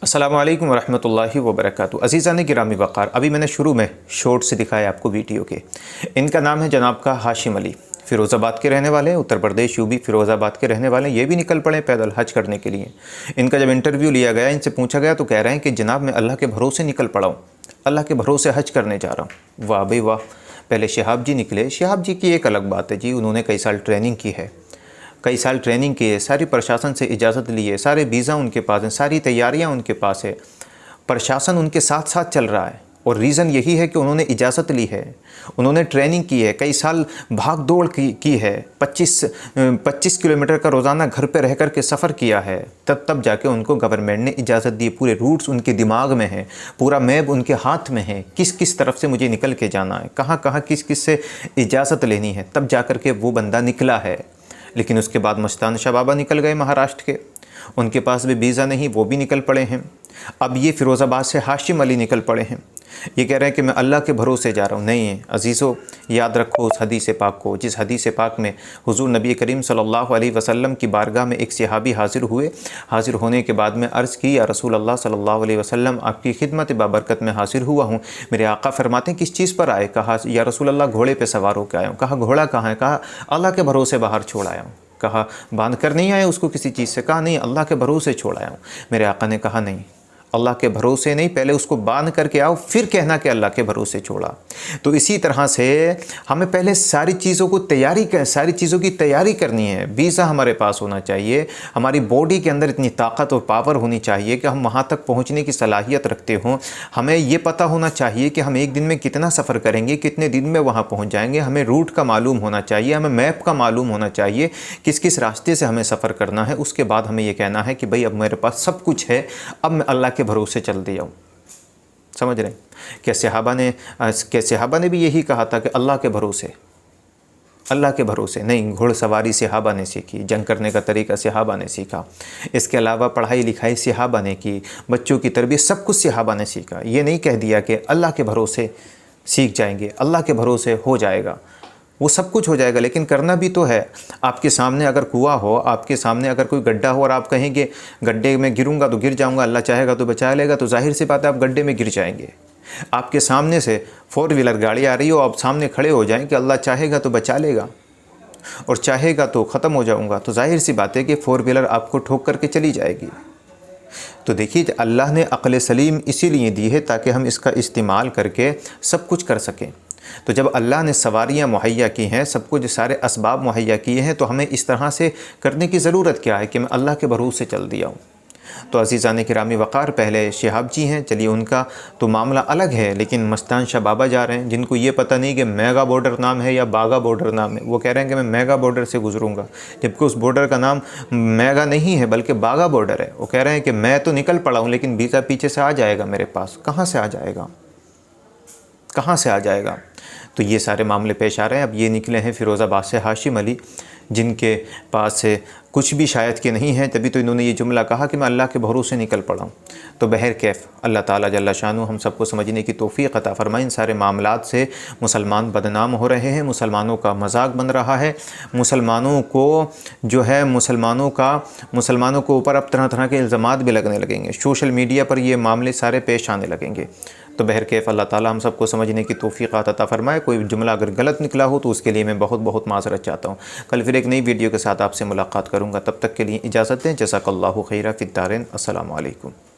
अस्सलामु अलैकुम वरहमतुल्लाहि वबरकातुहू। अज़ीज़ान गिरामी वक़ार, अभी मैंने शुरू में शॉर्ट से दिखाया आपको वीडियो के। इनका नाम है जनाब का हाशिम अली, फ़िरोज़ाबाद के रहने वाले हैं, उत्तर प्रदेश यूपी फ़िरोज़ाबाद के रहने वाले हैं। ये भी निकल पड़े पैदल हज करने के लिए। इनका जब इंटरव्यू लिया गया, इनसे पूछा गया तो कह रहे हैं कि जनाब मैं अल्लाह के भरोसे निकल पड़ा हूँ, अल्लाह के भरोसे हज करने जा रहा हूँ। वाह भाई वाह। पहले शहाब जी निकले। शहाब जी की एक अलग बात है जी, उन्होंने कई साल ट्रेनिंग की है, कई साल ट्रेनिंग की है, सारी प्रशासन से इजाज़त ली है, सारे वीज़ा उनके पास हैं, सारी तैयारियां उनके पास है, प्रशासन उनके साथ साथ चल रहा है। और रीज़न यही है कि उन्होंने इजाज़त ली है, उन्होंने ट्रेनिंग की है, कई साल भाग दौड़ की है, 25 किलोमीटर का रोज़ाना घर पे रह कर के सफ़र किया है, तब जाके उनको गवर्नमेंट ने इजाज़त दी। पूरे रूट्स उनके दिमाग में हैं, पूरा मैप उनके हाथ में है, किस किस तरफ से मुझे निकल के जाना है, कहाँ कहाँ किस किस से इजाज़त लेनी है, तब जा कर के वो बंदा निकला है। लेकिन उसके बाद मस्तान शाह बाबा निकल गए महाराष्ट्र के, उनके पास भी वीज़ा नहीं, वो भी निकल पड़े हैं। अब ये फ़िरोज़ाबाद से हाशिम अली निकल पड़े हैं। ये कह रहे हैं कि मैं अल्लाह के भरोसे जा रहा हूँ। नहीं है अज़ीज़ों, याद रखो उस हदीस पाक को, जिस हदीस पाक में हुज़ूर नबी करीम सल्लल्लाहु अलैहि वसल्लम की बारगाह में एक सहाबी हाज़िर हुए। हाज़िर होने के बाद में अर्ज़ की, या रसूल अल्लाह सल्लल्लाहु अलैहि वसल्लम, आपकी खिदमत बाबरकत में हाज़िर हुआ हूँ। मेरे आका फरमाते हैं किस चीज़ पर आए? कहा या रसूल अल्लाह घोड़े पर सवार होकर आया हूँ। कहा घोड़ा कहाँ है? कहा अल्लाह के भरोसे बाहर छोड़ आया हूँ। कहा बांध कर नहीं आए उसको किसी चीज़ से? कहा नहीं, अल्लाह के भरोसे छोड़ आया हूँ। मेरे आका ने कहा नहीं, अल्लाह के भरोसे नहीं, पहले उसको बांध करके आओ, फिर कहना कि अल्लाह के भरोसे छोड़ा। तो इसी तरह से हमें पहले सारी चीज़ों की तैयारी करनी है। वीज़ा हमारे पास होना चाहिए, हमारी बॉडी के अंदर इतनी ताकत और पावर होनी चाहिए कि हम वहाँ तक पहुँचने की सलाहियत रखते हों। हमें ये पता होना चाहिए कि हम एक दिन में कितना सफ़र करेंगे, कितने दिन में वहाँ पहुँच जाएंगे। हमें रूट का मालूम होना चाहिए, हमें मैप का मालूम होना चाहिए, किस किस रास्ते से हमें सफ़र करना है। उसके बाद हमें ये कहना है कि भाई अब मेरे पास सब कुछ है, अब मैं अल्लाह के भरोसे चल दिया हूँ। समझ रहे हैं? क्या सहाबा ने भी यही कहा था कि अल्लाह के भरोसे नहीं। घुड़सवारी सहाबा ने सीखी, जंग करने का तरीका सहाबा ने सीखा, इसके अलावा पढ़ाई लिखाई सहाबा ने की, बच्चों की तरबियत सब कुछ सहाबा ने सीखा। ये नहीं कह दिया कि अल्लाह के भरोसे सीख जाएंगे, अल्लाह के भरोसे हो जाएगा। वो सब कुछ हो जाएगा, लेकिन करना भी तो है। आपके सामने अगर कुआं हो, आपके सामने अगर कोई गड्ढा हो और आप कहेंगे गड्ढे में गिरूंगा तो गिर जाऊंगा, अल्लाह चाहेगा तो बचा लेगा, तो जाहिर सी बात है आप गड्ढे में गिर जाएंगे। आपके सामने से 4 व्हीलर गाड़ी आ रही हो, आप सामने खड़े हो जाएं कि अल्लाह चाहेगा तो बचा लेगा और चाहेगा तो ख़त्म हो जाऊँगा, तो जाहिर सी बात है कि 4 व्हीलर आपको ठोक करके चली जाएगी। तो देखिए, अल्लाह ने अक़ल सलीम इसीलिए दी है ताकि हम इसका इस्तेमाल करके सब कुछ कर सकें। तो जब अल्लाह ने सवारियाँ मुहैया की हैं, सब कुछ सारे असबाब मुहैया किए हैं, तो हमें इस तरह से करने की ज़रूरत क्या है कि मैं अल्लाह के भरोसे चल दिया हूँ। तो अज़ीज़ान गिरामी वक़ार, पहले शहाब जी हैं, चलिए उनका तो मामला अलग है, लेकिन मस्तान शाह बाबा जा रहे हैं, जिनको ये पता नहीं कि मेगा बॉर्डर नाम है या बागा बॉर्डर नाम है। वो कह रहे हैं कि मैं मेगा बॉर्डर से गुजरूँगा, जबकि उस बॉर्डर का नाम मेगा नहीं है बल्कि बागा बॉर्डर है। वो कह रहे हैं कि मैं तो निकल पड़ा हूँ, लेकिन वीज़ा पीछे से आ जाएगा मेरे पास। कहाँ से आ जाएगा, कहाँ से आ जाएगा? तो ये सारे मामले पेश आ रहे हैं। अब ये निकले हैं फ़िरोज़ाबाद से हाशिम अली, जिनके पास से कुछ भी शायद के नहीं है, तभी तो इन्होंने ये जुमला कहा कि मैं अल्लाह के भरोसे निकल पड़ा हूँ। तो बहर कैफ़ अल्लाह ताला जल्ला शानु हम सबको समझने की तौफ़ीक़ अता फ़रमाए। इन सारे मामलात से मुसलमान बदनाम हो रहे हैं, मुसलमानों का मजाक बन रहा है, मुसलमानों को जो है मुसलमानों के ऊपर अब तरह तरह के इल्ज़ामात भी लगने लगेंगे। सोशल मीडिया पर ये मामले सारे पेश आने लगेंगे। तो बहर कैफ़ अल्लाह ताला हम सबको समझने की तौफ़ीक़ अता फ़रमाए। कोई जुमला अगर गलत निकला हो तो उसके लिए मैं बहुत बहुत माज़रत चाहता हूँ। कल फिर एक नई वीडियो के साथ आपसे मुलाकात करूँगा, तब तक के लिए इजाज़त दें। जज़ाकल्लाहु खैरा फ़िद्दारैन। अस्सलामु अलैकुम।